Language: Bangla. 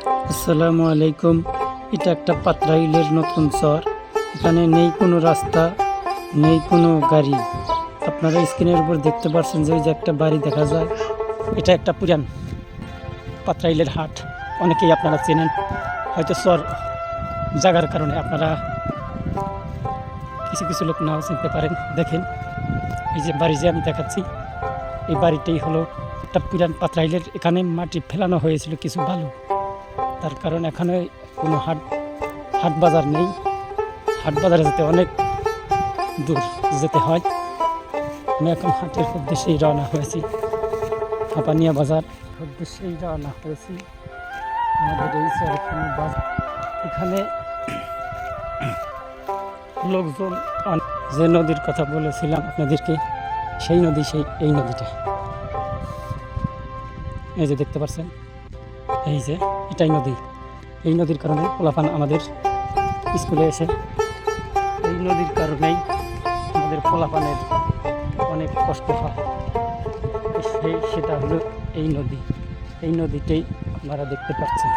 আসসালামু আলাইকুম। এটা একটা পাতরাইলের নতুন চর। এখানে নেই কোনো রাস্তা, নেই কোনো গাড়ি। আপনারা স্ক্রিনের উপর দেখতে পাচ্ছেন যে ওই যে একটা বাড়ি দেখা যায়। এটা একটা পুরান পাতরাইলের হাট। অনেকেই আপনারা চেনেন, হয়তো চর জাগার কারণে আপনারা কিছু কিছু লোক নাও চিনতে পারেন। দেখেন এই যে বাড়ি যে আমি দেখাচ্ছি, এই বাড়িটাই হলো একটা পুরান পাতরাইলের। এখানে মাটি ফেলানো হয়েছিল কিছু বালু, তার কারণ এখানে কোনো হাট বাজার নেই। হাট বাজারে যেতে অনেক দূর যেতে হয়। আমি এখন হাটের উদ্দেশ্যেই রওনা হয়েছি, হাঁপানিয়া বাজার উদ্দেশ্যেই রওনা হয়েছি। আমাদের এই চরখানি বাজার, এখানে লোকজন যে নদীর কথা বলেছিলাম আপনাদেরকে, সেই নদী, এই নদীটা এই যে দেখতে পাচ্ছেন, এই যে এটাই নদী। এই নদীর কারণে পোলাপান আমাদের স্কুলে এসে, এই নদীর কারণেই আমাদের পোলাপানের অনেক কষ্ট হয়। সেটা হলো এই নদী। এই নদীটাই আপনারা দেখতে পাচ্ছেন।